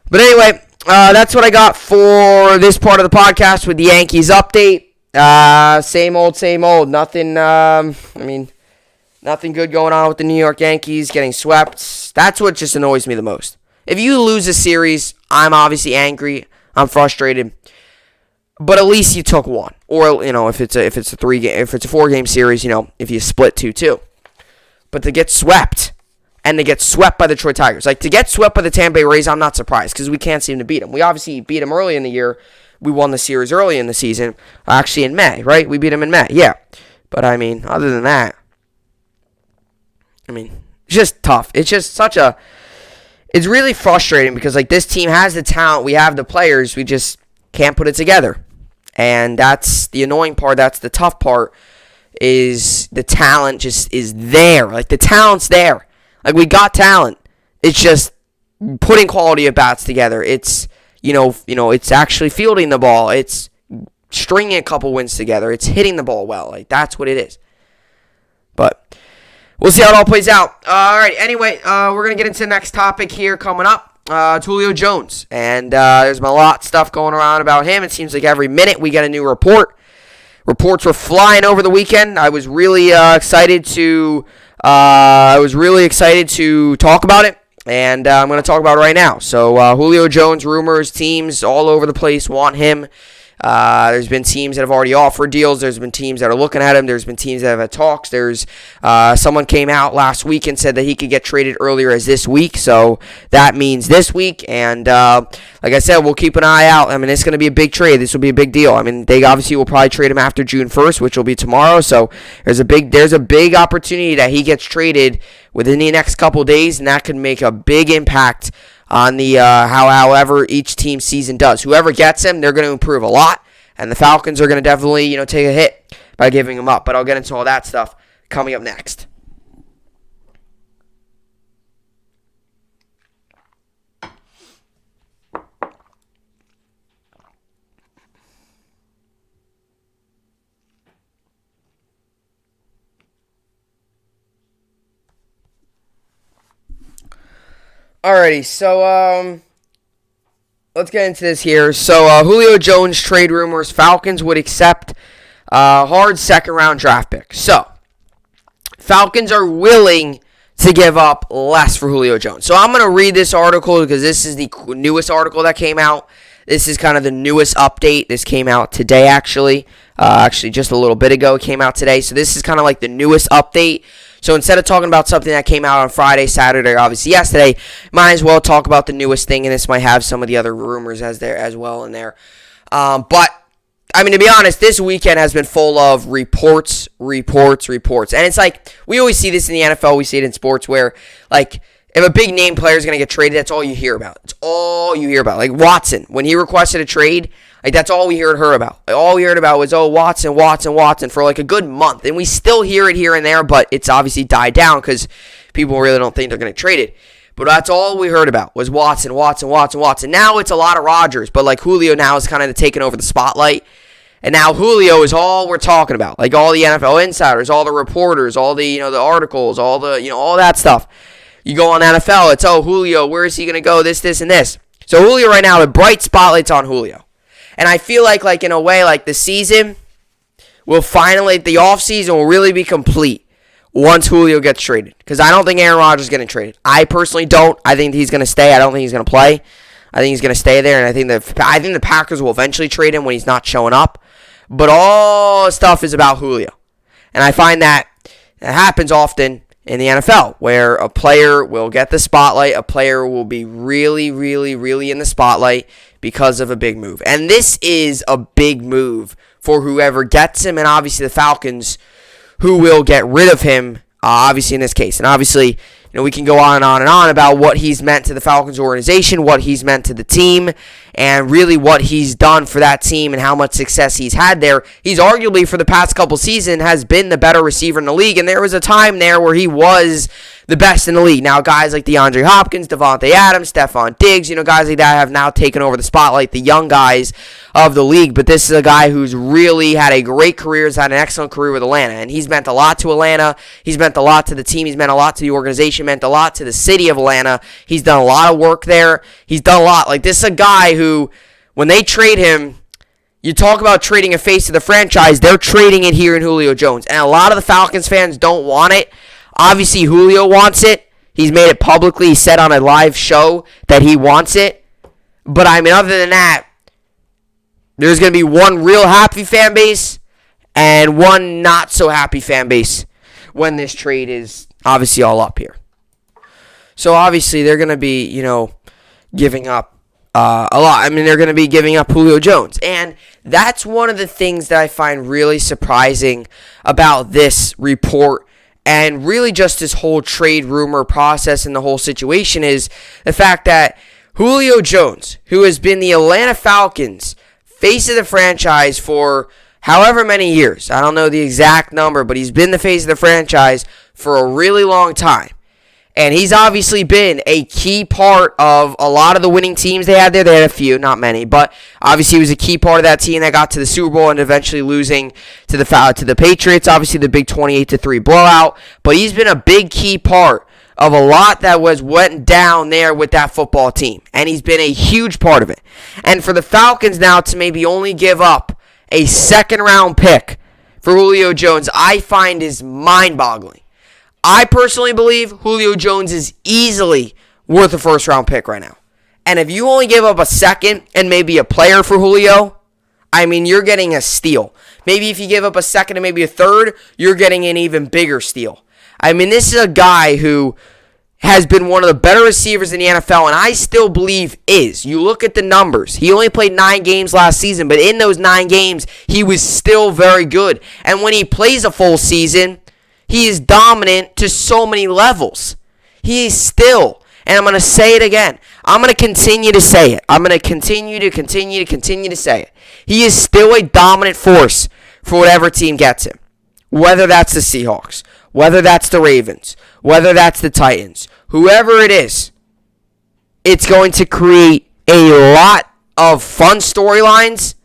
But anyway, that's what I got for this part of the podcast with the Yankees update. Same old. Nothing, nothing good going on with the New York Yankees getting swept. That's what just annoys me the most. If you lose a series, I'm obviously angry. I'm frustrated. But at least you took one. Or, if it's a 4-game series, if you split 2-2. But to get swept, and to get swept by the Detroit Tigers. Like, to get swept by the Tampa Bay Rays, I'm not surprised, because we can't seem to beat them. We obviously beat them early in the year. We won the series early in the season. Actually, in May, right? We beat them in May, yeah. But, other than that, it's just tough. It's just it's really frustrating, because, this team has the talent. We have the players. We just can't put it together. And that's the annoying part. That's the tough part. is the talent just is there. Like, the talent's there. Like, we got talent. It's just putting quality at bats together. It's, it's actually fielding the ball. It's stringing a couple wins together. It's hitting the ball well. Like, that's what it is. But we'll see how it all plays out. All right, anyway, we're going to get into the next topic here coming up. It's Julio Jones. And there's been a lot of stuff going around about him. It seems like every minute we get a new report. Reports were flying over the weekend. I was really excited to talk about it. And I'm going to talk about it right now. So Julio Jones, rumors, teams all over the place want him. There's been teams that have already offered deals. There's been teams that are looking at him. There's been teams that have had talks. There's someone came out last week and said that he could get traded earlier as this week. So that means this week. And like I said, we'll keep an eye out. I mean, it's going to be a big trade. This will be a big deal. I mean, they obviously will probably trade him after June 1st, which will be tomorrow. So there's a big opportunity that he gets traded within the next couple of days, and that could make a big impact on the however each team season does. Whoever gets him, they're going to improve a lot, and the Falcons are going to definitely take a hit by giving him up. But I'll get into all that stuff coming up next. Alrighty, so let's get into this here. So Julio Jones trade rumors. Falcons would accept hard second-round draft pick. So Falcons are willing to give up less for Julio Jones. So I'm going to read this article because this is the newest article that came out. This is kind of the newest update. This came out today, actually. Actually, just a little bit ago, it came out today. So this is kind of like the newest update. So instead of talking about something that came out on Friday, Saturday, or obviously yesterday, might as well talk about the newest thing, and this might have some of the other rumors as well in there. But, I mean, to be honest, this weekend has been full of reports. And it's like, we always see this in the NFL, we see it in sports, where, like, if a big name player is going to get traded, that's all you hear about. It's all you hear about. Like Watson, when he requested a trade, like that's all we heard about. Like, all we heard about was, Watson for like a good month. And we still hear it here and there, but it's obviously died down because people really don't think they're going to trade it. But that's all we heard about was Watson. Now it's a lot of Rodgers, but like Julio now is kind of taking over the spotlight. And now Julio is all we're talking about. Like all the NFL insiders, all the reporters, all the, the articles, all the, all that stuff. You go on NFL, it's, Julio, where is he going to go? This, and this. So Julio right now, the bright spotlight's on Julio. And I feel like in a way, like the season will finally, the offseason will really be complete once Julio gets traded. Because I don't think Aaron Rodgers is going to trade. I personally don't. I think he's going to stay. I don't think he's going to play. I think he's going to stay there. And I think the Packers will eventually trade him when he's not showing up. But all stuff is about Julio. And I find that it happens often in the NFL, where a player will get the spotlight, a player will be really, really, really in the spotlight because of a big move. And this is a big move for whoever gets him, and obviously the Falcons, who will get rid of him, obviously in this case. And obviously, we can go on and on and on about what he's meant to the Falcons organization, what he's meant to the team, and really what he's done for that team and how much success he's had there. He's arguably, for the past couple seasons, has been the better receiver in the league, and there was a time there where he was the best in the league. Now, guys like DeAndre Hopkins, Devontae Adams, Stephon Diggs, guys like that have now taken over the spotlight, the young guys of the league. But this is a guy who's really had a great career, has had an excellent career with Atlanta, and he's meant a lot to Atlanta. He's meant a lot to the team. He's meant a lot to the organization, meant a lot to the city of Atlanta. He's done a lot of work there. He's done a lot. Like, this is a guy who, when they trade him, you talk about trading a face of the franchise, they're trading it here in Julio Jones. And a lot of the Falcons fans don't want it. Obviously, Julio wants it. He's made it publicly. He said on a live show that he wants it. But, I mean, other than that, there's going to be one real happy fan base and one not so happy fan base when this trade is obviously all up here. So, obviously, they're going to be, giving up a lot. I mean, they're going to be giving up Julio Jones. And that's one of the things that I find really surprising about this report and really just this whole trade rumor process and the whole situation is the fact that Julio Jones, who has been the Atlanta Falcons face of the franchise for however many years. I don't know the exact number, but he's been the face of the franchise for a really long time. And he's obviously been a key part of a lot of the winning teams they had there. They had a few, not many, but obviously he was a key part of that team that got to the Super Bowl and eventually losing to the Patriots. Obviously the big 28-3 blowout, but he's been a big key part of a lot that went down there with that football team, and he's been a huge part of it. And for the Falcons now to maybe only give up a second-round pick for Julio Jones, I find is mind-boggling. I personally believe Julio Jones is easily worth a first-round pick right now. And if you only give up a second and maybe a player for Julio, I mean, you're getting a steal. Maybe if you give up a second and maybe a third, you're getting an even bigger steal. I mean, this is a guy who has been one of the better receivers in the NFL, and I still believe is. You look at the numbers. He only played 9 games last season, but in those 9 games, he was still very good. And when he plays a full season, he is dominant to so many levels. He is still, and I'm going to say it again. I'm going to continue to say it. I'm going to continue to say it. He is still a dominant force for whatever team gets him. Whether that's the Seahawks, whether that's the Ravens, whether that's the Titans, whoever it is, it's going to create a lot of fun storylines,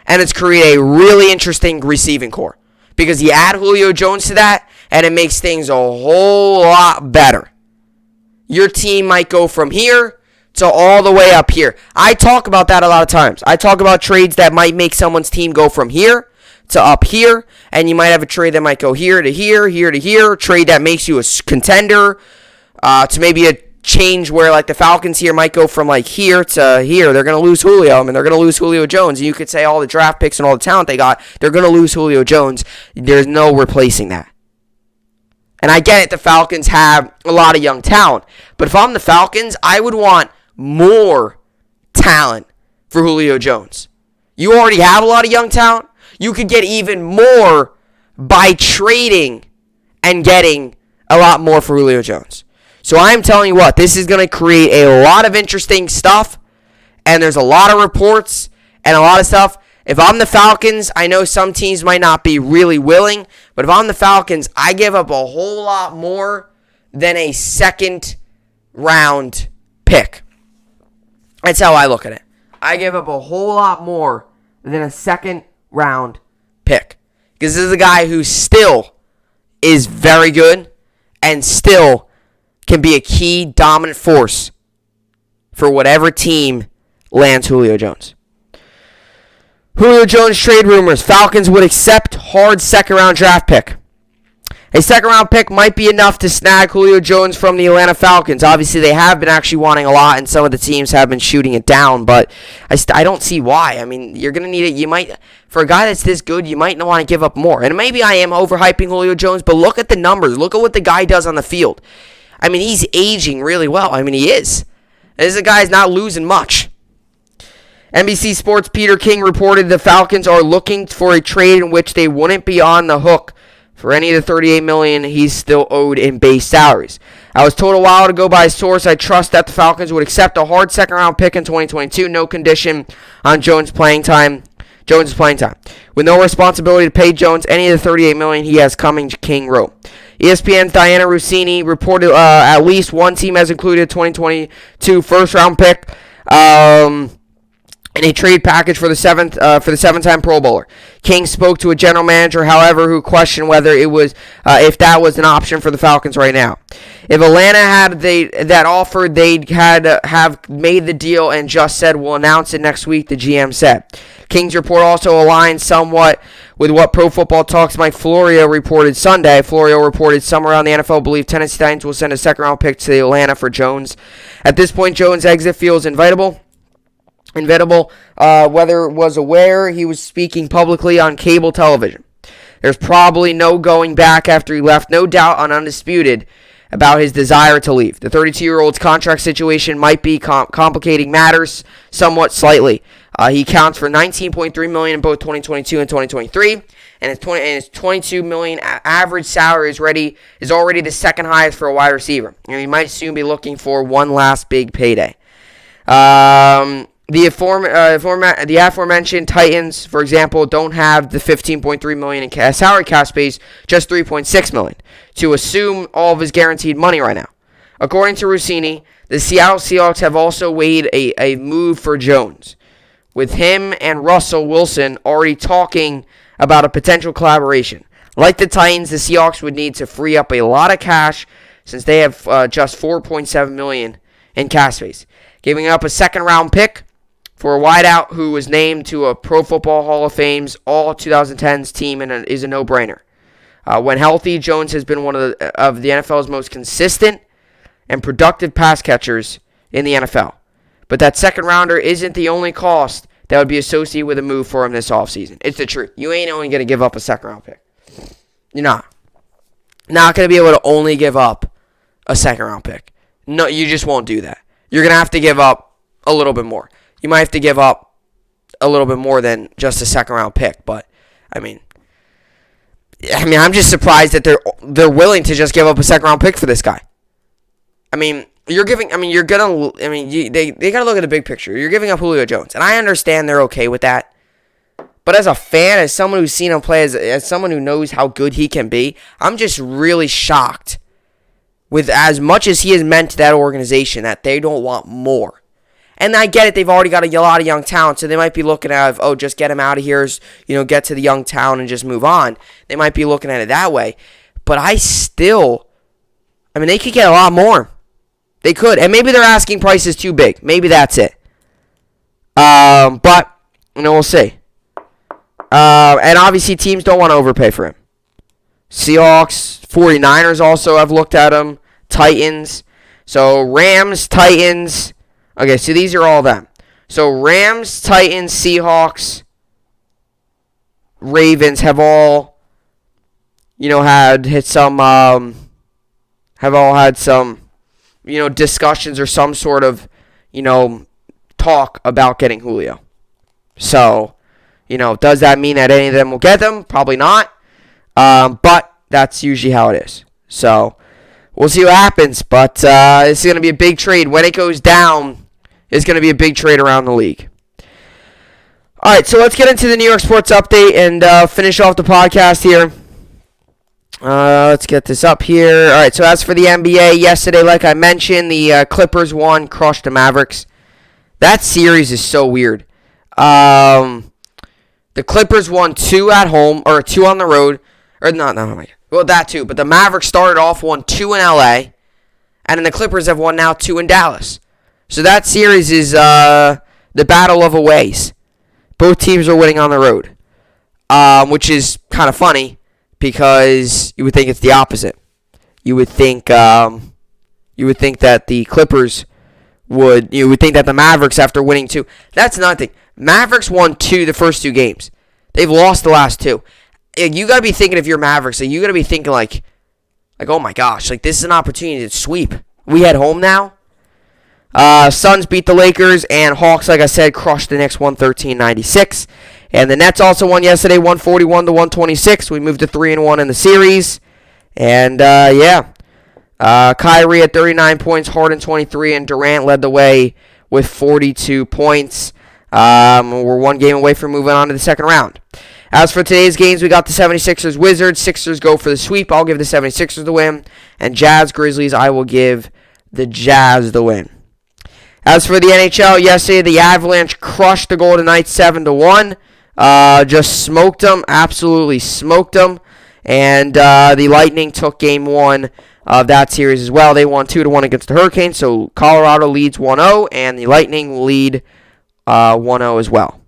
and it's create a really interesting receiving core. Because you add Julio Jones to that, and it makes things a whole lot better. Your team might go from here to all the way up here. I talk about that a lot of times. I talk about trades that might make someone's team go from here to up here, and you might have a trade that might go here to here, here to here, a trade that makes you a contender, to maybe a change where like the Falcons here might go from like here to here. They're going to lose Julio. I mean, they're going to lose Julio Jones. And you could say all the draft picks and all the talent they got, they're going to lose Julio Jones. There's no replacing that. And I get it, the Falcons have a lot of young talent. But if I'm the Falcons, I would want more talent for Julio Jones. You already have a lot of young talent. You could get even more by trading and getting a lot more for Julio Jones. So I'm telling you what, this is going to create a lot of interesting stuff. And there's a lot of reports and a lot of stuff. If I'm the Falcons, I know some teams might not be really willing, but if I'm the Falcons, I give up a whole lot more than a second round pick. That's how I look at it. I give up a whole lot more than a second round pick. Because this is a guy who still is very good and still can be a key dominant force for whatever team lands Julio Jones. Julio Jones trade rumors. Falcons would accept hard second-round draft pick. A second-round pick might be enough to snag Julio Jones from the Atlanta Falcons. Obviously, they have been actually wanting a lot, and some of the teams have been shooting it down, but I don't see why. I mean, you're going to need it. You might, for a guy that's this good, you might not want to give up more. And maybe I am overhyping Julio Jones, but look at the numbers. Look at what the guy does on the field. I mean, he's aging really well. I mean, he is. This guy's not losing much. NBC Sports' Peter King reported the Falcons are looking for a trade in which they wouldn't be on the hook for any of the $38 million he's still owed in base salaries. I was told a while ago by a source I trust that the Falcons would accept a hard second-round pick in 2022, no condition on Jones' playing time. With no responsibility to pay Jones any of the $38 million he has coming, King wrote. ESPN's Diana Rossini reported at least one team has included a 2022 first-round pick. In a trade package for the seven-time Pro Bowler. King spoke to a general manager, however, who questioned whether it was if that was an option for the Falcons right now. If Atlanta had that offer, they'd have made the deal and just said we'll announce it next week. The GM said. King's report also aligns somewhat with what Pro Football Talks' Mike Florio reported Sunday. Florio reported some around the NFL believe Tennessee Titans will send a second-round pick to Atlanta for Jones. At this point, Jones' exit feels inevitable. Whether was aware he was speaking publicly on cable television. There's probably no going back after he left. No doubt on undisputed about his desire to leave. The 32-year-old's contract situation might be complicating matters somewhat slightly. He counts for $19.3 million in both 2022 and 2023, and his $22 million average salary is already the second highest for a wide receiver. And he might soon be looking for one last big payday. The aforementioned Titans, for example, don't have the $15.3 million in salary cap space, just $3.6 million to assume all of his guaranteed money right now. According to Rossini, the Seattle Seahawks have also weighed a move for Jones, with him and Russell Wilson already talking about a potential collaboration. Like the Titans, the Seahawks would need to free up a lot of cash since they have just $4.7 million in cap space, giving up a second-round pick for a wideout who was named to a Pro Football Hall of Fame's All 2010s team and is a no-brainer. When healthy, Jones has been one of the NFL's most consistent and productive pass catchers in the NFL. But that second rounder isn't the only cost that would be associated with a move for him this offseason. It's the truth. You ain't only going to give up a second-round pick. You're not. Not going to be able to only give up a second-round pick. No, you just won't do that. You're going to have to give up a little bit more. You might have to give up a little bit more than just a second-round pick. But, I mean, I'm just surprised that they're willing to just give up a second-round pick for this guy. They got to look at the big picture. You're giving up Julio Jones, and I understand they're okay with that. But as a fan, as someone who's seen him play, as someone who knows how good he can be, I'm just really shocked with as much as he has meant to that organization that they don't want more. And I get it, they've already got a lot of young talent, so they might be looking at, just get him out of here, get to the young talent and just move on. They might be looking at it that way. But they could get a lot more. They could. And maybe their asking price is too big. Maybe that's it. But, we'll see. And obviously teams don't want to overpay for him. Seahawks, 49ers also have looked at him. Titans. So Rams, Titans. Okay, so these are all them. So Rams, Titans, Seahawks, Ravens have all, had some discussions or some sort of, talk about getting Julio. So, does that mean that any of them will get them? Probably not. But that's usually how it is. So, we'll see what happens. But it's going to be a big trade. When it goes down, it's going to be a big trade around the league. All right, so let's get into the New York Sports Update and finish off the podcast here. Let's get this up here. All right, so as for the NBA, yesterday, like I mentioned, the Clippers won, crushed the Mavericks. That series is so weird. The Clippers won 2 at home, or 2 on the road. Or not, well, that too. But the Mavericks started off, won 2 in LA. And then the Clippers have won now 2 in Dallas. So that series is the battle of aways. Both teams are winning on the road. Which is kind of funny, because you would think it's the opposite. You would think that the Clippers you would think that the Mavericks, after winning 2. That's nothing. Mavericks won the first 2 games. They've lost the last 2. You got to be thinking, if you're Mavericks, you got to be thinking like, oh my gosh, this is an opportunity to sweep. We head home now. Suns beat the Lakers, and Hawks, like I said, crushed the Knicks 113-96. And the Nets also won yesterday, 141-126. We moved to 3-1 in the series. And Kyrie at 39 points, Harden 23, and Durant led the way with 42 points. We're 1 game away from moving on to the second round. As for today's games, we got the 76ers Wizards. Sixers go for the sweep. I'll give the 76ers the win. And Jazz Grizzlies, I will give the Jazz the win. As for the NHL, yesterday the Avalanche crushed the Golden Knights 7-1. Just smoked them, absolutely smoked them. And the Lightning took game 1 of that series as well. They won 2-1 against the Hurricanes. So Colorado leads 1-0, and the Lightning lead 1-0 as well.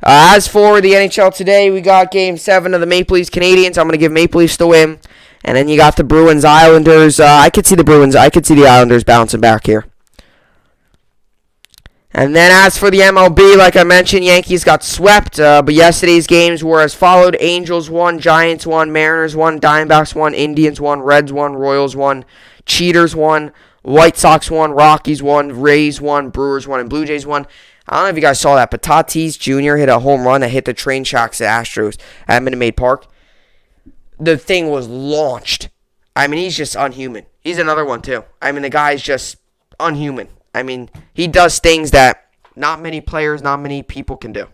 As for the NHL today, we got Game 7 of the Maple Leafs Canadiens. I'm going to give Maple Leafs the win. And then you got the Bruins Islanders. I could see the Islanders bouncing back here. And then as for the MLB, like I mentioned, Yankees got swept. But yesterday's games were as followed. Angels won, Giants won, Mariners won, Diamondbacks won, Indians won, Reds won, Royals won, Cheaters won, White Sox won, Rockies won, Rays won, Brewers won, and Blue Jays won. I don't know if you guys saw that, but Tatis Jr. hit a home run that hit the train tracks at Astros at Minute Maid Park. The thing was launched. He's just unhuman. He's another one, too. The guy's just unhuman. He does things that not many players, not many people can do.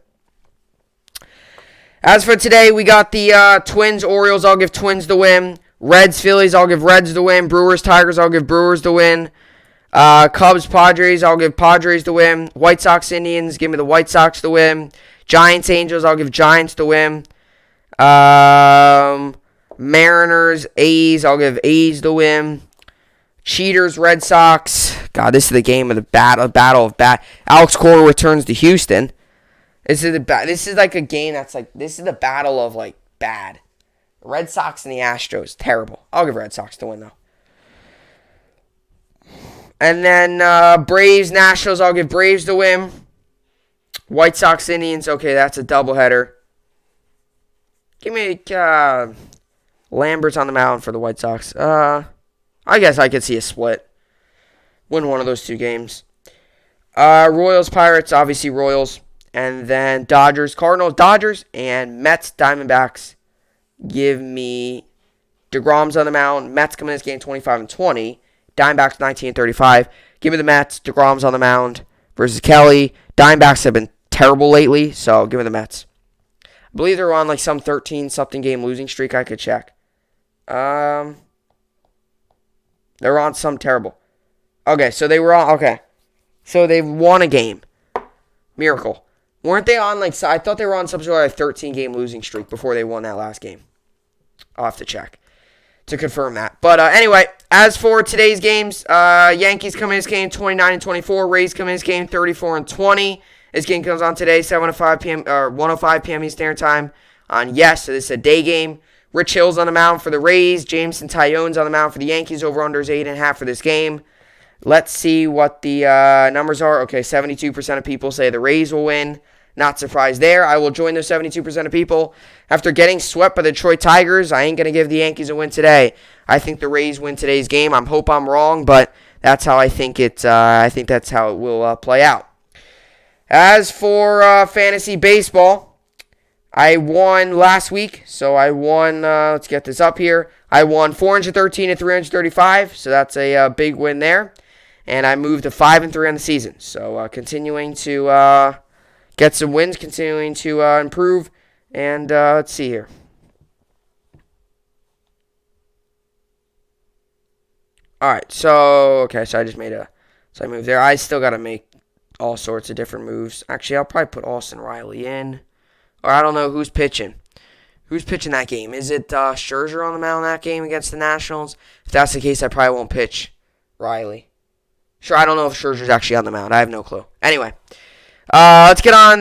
As for today, we got the Twins, Orioles. I'll give Twins the win. Reds, Phillies. I'll give Reds the win. Brewers, Tigers. I'll give Brewers the win. Cubs, Padres. I'll give Padres the win. White Sox, Indians. Give me the White Sox the win. Giants, Angels. I'll give Giants the win. Mariners, A's. I'll give A's the win. Cheaters, Red Sox. God, this is the game of the battle of bad. Alex Cora returns to Houston. This is like a game that's like, this is the battle of like bad. Red Sox and the Astros, terrible. I'll give Red Sox the win though. And then Braves, Nationals, I'll give Braves the win. White Sox, Indians, okay, that's a doubleheader. Give me Lambert's on the mound for the White Sox. I guess I could see a split. Win one of those two games. Royals, Pirates, obviously Royals. And then Dodgers, Cardinals, Dodgers, and Mets, Diamondbacks. Give me DeGrom's on the mound. Mets come in this game 25-20. Diamondbacks 19-35. Give me the Mets. DeGrom's on the mound versus Kelly. Diamondbacks have been terrible lately, so give me the Mets. I believe they're on like some 13-something game losing streak. I could check. They're on some terrible. Okay, so they were on. Okay, so they've won a game. Miracle. Weren't they on like? I thought they were on some sort of 13-game losing streak before they won that last game. I'll have to check to confirm that. But anyway, as for today's games, Yankees come in this game 29-24. Rays come in this game 34-20. This game comes on today 7:05 p.m. or 1:05 p.m. Eastern Standard Time on Yes. So this is a day game. Rich Hill's on the mound for the Rays. Jameson Tyon's on the mound for the Yankees. Over/under is 8.5 for this game. Let's see what the numbers are. Okay, 72% of people say the Rays will win. Not surprised there. I will join those 72% of people. After getting swept by the Detroit Tigers, I ain't going to give the Yankees a win today. I think the Rays win today's game. I hope I'm wrong, but that's how I think it. I think that's how it will play out. As for fantasy baseball, I won last week, so I won. Let's get this up here. I won 413 to 335, so that's a big win there. And I moved to 5-3 on the season. So continuing to get some wins, continuing to improve. And let's see here. All right. So I just made I moved there. I still got to make all sorts of different moves. Actually, I'll probably put Austin Riley in. Or I don't know who's pitching. Who's pitching that game? Is it Scherzer on the mound that game against the Nationals? If that's the case, I probably won't pitch Riley. Sure, I don't know if Scherzer's actually on the mound. I have no clue. Anyway, let's get on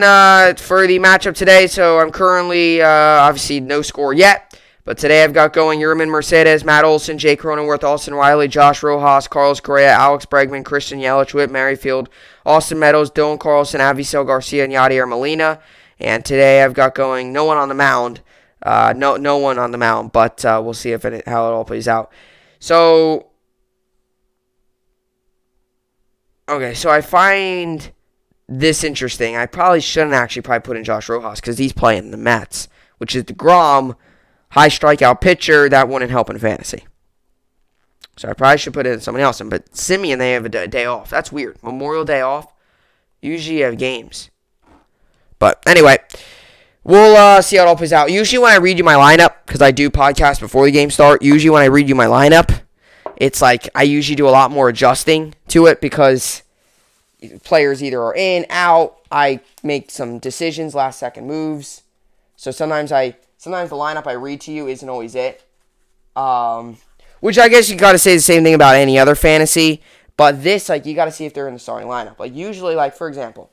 for the matchup today. So I'm currently, obviously, no score yet. But today I've got going Yerman Mercedes, Matt Olson, Jay Cronenworth, Austin Riley, Josh Rojas, Carlos Correa, Alex Bregman, Christian Yelich, Whit Merrifield, Austin Meadows, Dylan Carlson, Avisail Garcia, and Yadier Molina. And today I've got going no one on the mound. No one on the mound, but we'll see how it all plays out. So, okay, so I find this interesting. I probably shouldn't actually put in Josh Rojas because he's playing the Mets, which is DeGrom, high strikeout pitcher. That wouldn't help in fantasy. So I probably should put in someone else. But Simeon, they have a day off. That's weird. Memorial Day off. Usually you have games. But anyway, we'll see how it all plays out. Usually when I read you my lineup, because I do podcasts before the game start, usually when I read you my lineup, it's like I usually do a lot more adjusting to it because players either are in, out. I make some decisions, last-second moves. So sometimes the lineup I read to you isn't always it. Which I guess you got to say the same thing about any other fantasy. But this, you got to see if they're in the starting lineup. Usually, for example,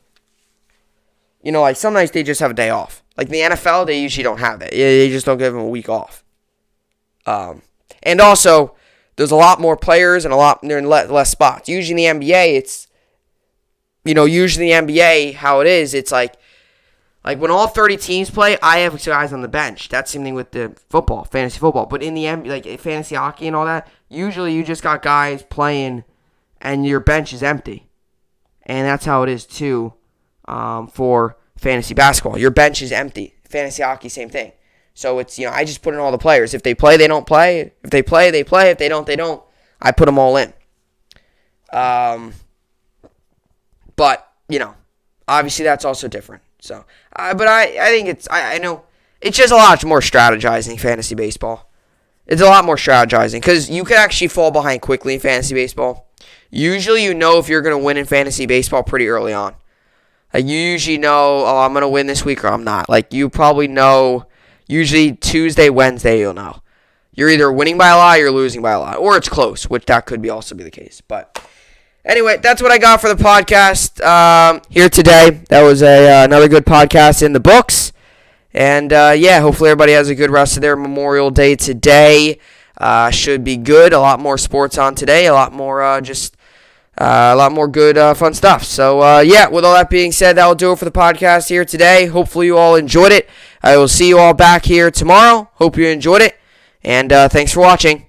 sometimes they just have a day off. Like the NFL, they usually don't have that. They just don't give them a week off. And also, there's a lot more players and they're in less spots. Usually in the NBA, it's, usually in the NBA, how it is, it's like when all 30 teams play, I have guys on the bench. That's the same thing with the football, fantasy football. But in the NBA, fantasy hockey and all that, usually you just got guys playing and your bench is empty. And that's how it is too for fantasy basketball. Your bench is empty. Fantasy hockey, same thing. So it's, I just put in all the players. If they play, they don't play. If they play, they play. If they don't, they don't. I put them all in. But, obviously that's also different. So, but I think I know it's just a lot more strategizing fantasy baseball. It's a lot more strategizing because you can actually fall behind quickly in fantasy baseball. Usually you know if you're going to win in fantasy baseball pretty early on. Like you usually know, oh, I'm going to win this week or I'm not. Like you probably know, usually Tuesday, Wednesday you'll know. You're either winning by a lot or you're losing by a lot. Or it's close, which that could be also be the case. But anyway, that's what I got for the podcast here today. That was another good podcast in the books. And, hopefully everybody has a good rest of their Memorial Day today. Should be good. A lot more sports on today. A lot more good fun stuff. So, with all that being said, that will do it for the podcast here today. Hopefully you all enjoyed it. I will see you all back here tomorrow. Hope you enjoyed it. And thanks for watching.